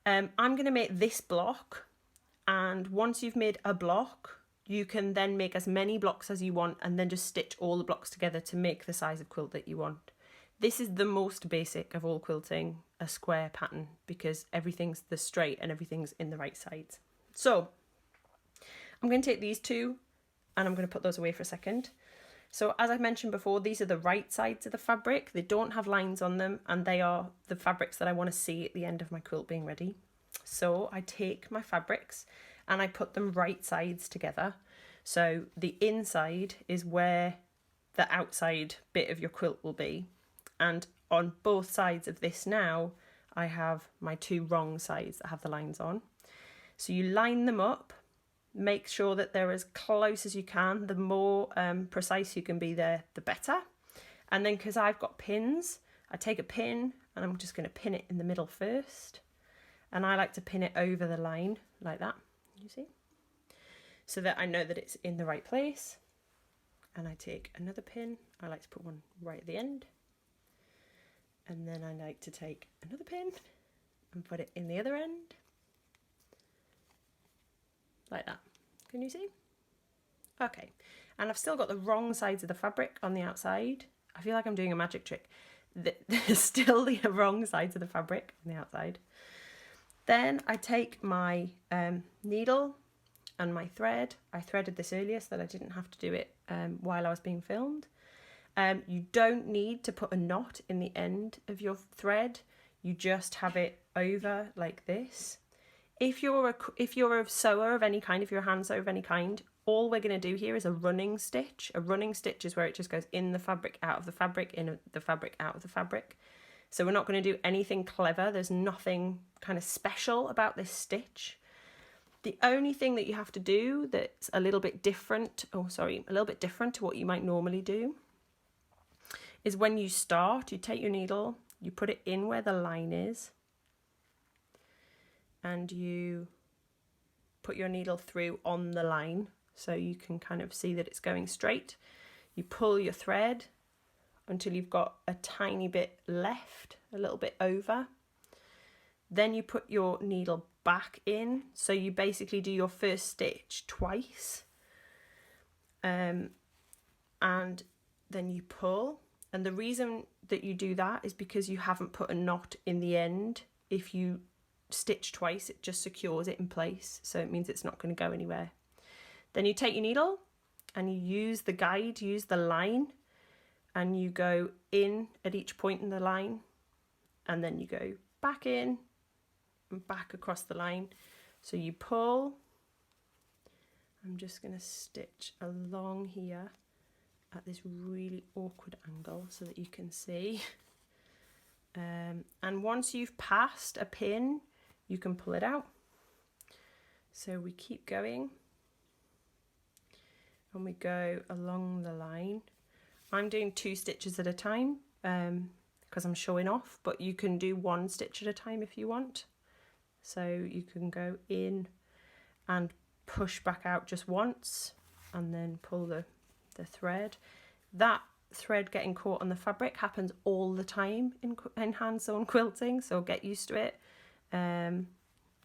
I'm going to make this block, and once you've made a block, you can then make as many blocks as you want and then just stitch all the blocks together to make the size of quilt that you want. This is the most basic of all quilting, a square pattern, because everything's the straight and everything's in the right sides. So I'm going to take these two and I'm going to put those away for a second. So as I mentioned before, these are the right sides of the fabric. They don't have lines on them, and they are the fabrics that I want to see at the end of my quilt being ready. So I take my fabrics and I put them right sides together. So the inside is where the outside bit of your quilt will be. And on both sides of this now, I have my two wrong sides that have the lines on. So you line them up, make sure that they're as close as you can. The more precise you can be there, the better. And then because I've got pins, I take a pin and I'm just going to pin it in the middle first. And I like to pin it over the line like that, you see? So that I know that it's in the right place. And I take another pin. I like to put one right at the end. And then I like to take another pin and put it in the other end. Like that. Can you see? Okay. And I've still got the wrong sides of the fabric on the outside. I feel like I'm doing a magic trick. There's still the wrong sides of the fabric on the outside. Then I take my needle and my thread. I threaded this earlier so that I didn't have to do it while I was being filmed. You don't need to put a knot in the end of your thread. You just have it over like this. If you're a sewer of any kind, if you're a hand sewer of any kind, all we're going to do here is a running stitch. A running stitch is where it just goes in the fabric, out of the fabric, in the fabric, out of the fabric. So we're not going to do anything clever. There's nothing kind of special about this stitch. The only thing that you have to do that's a little bit different, a little bit different to what you might normally do, is when you start, you take your needle, you put it in where the line is, and you put your needle through on the line so you can kind of see that it's going straight. You pull your thread until you've got a tiny bit left, a little bit over. Then you put your needle back in, so you basically do your first stitch twice, and then you pull. And the reason that you do that is because you haven't put a knot in the end. If you stitch twice, it just secures it in place, so it means it's not going to go anywhere. Then you take your needle and you use the guide, use the line, and you go in at each point in the line, and then you go back in and back across the line. So you pull. I'm just going to stitch along here at this really awkward angle so that you can see. And once you've passed a pin, you can pull it out. So we keep going and we go along the line. I'm doing 2 stitches at a time because I'm showing off, but you can do 1 stitch at a time if you want. So you can go in and push back out just once and then pull the thread. That thread getting caught on the fabric happens all the time in hand sewn quilting, so get used to it. In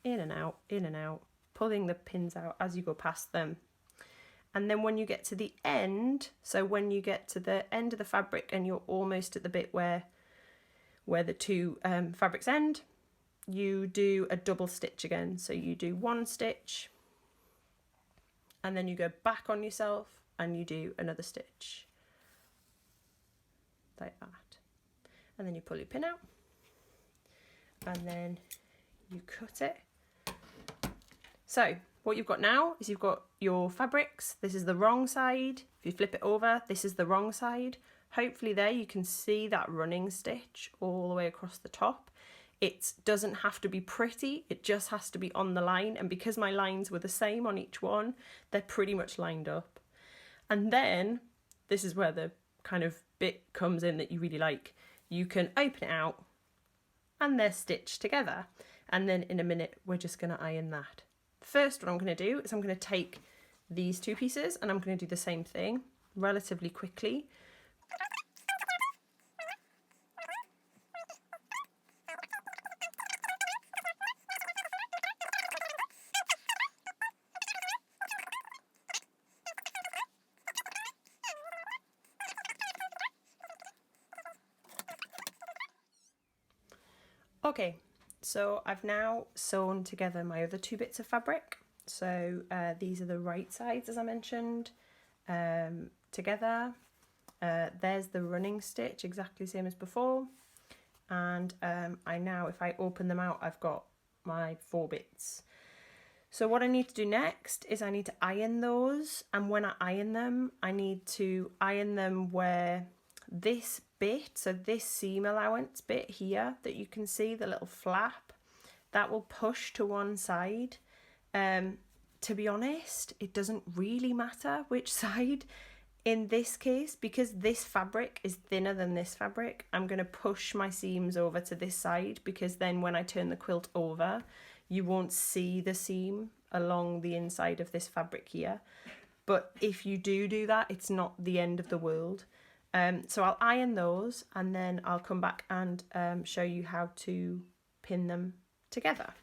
and out, pulling the pins out as you go past them. And then when you get to the end, so when you get to the end of the fabric and you're almost at the bit where the two fabrics end, you do a double stitch again. So you do 1 stitch and then you go back on yourself and you do another stitch like that. And then you pull your pin out and then you cut it. So what you've got now is you've got your fabrics. This is the wrong side. If you flip it over, this is the wrong side. Hopefully there you can see that running stitch all the way across the top. It doesn't have to be pretty, it just has to be on the line. And because my lines were the same on each one, they're pretty much lined up. And then this is where the kind of bit comes in that you really like. You can open it out and they're stitched together. And then in a minute, we're just going to iron that. First, what I'm going to do is I'm going to take these 2 pieces and I'm going to do the same thing relatively quickly. Okay, so I've now sewn together my other two bits of fabric. So these are the right sides, as I mentioned, together. There's the running stitch, exactly the same as before. And I now, if I open them out, I've got my 4 bits. So what I need to do next is I need to iron those, and when I iron them, I need to iron them where this bit, so this seam allowance bit here that you can see, the little flap, that will push to one side. To be honest, it doesn't really matter which side. In this case, because this fabric is thinner than this fabric, I'm going to push my seams over to this side, because then when I turn the quilt over, you won't see the seam along the inside of this fabric here. But if you do that, it's not the end of the world. So I'll iron those, and then I'll come back and show you how to pin them together.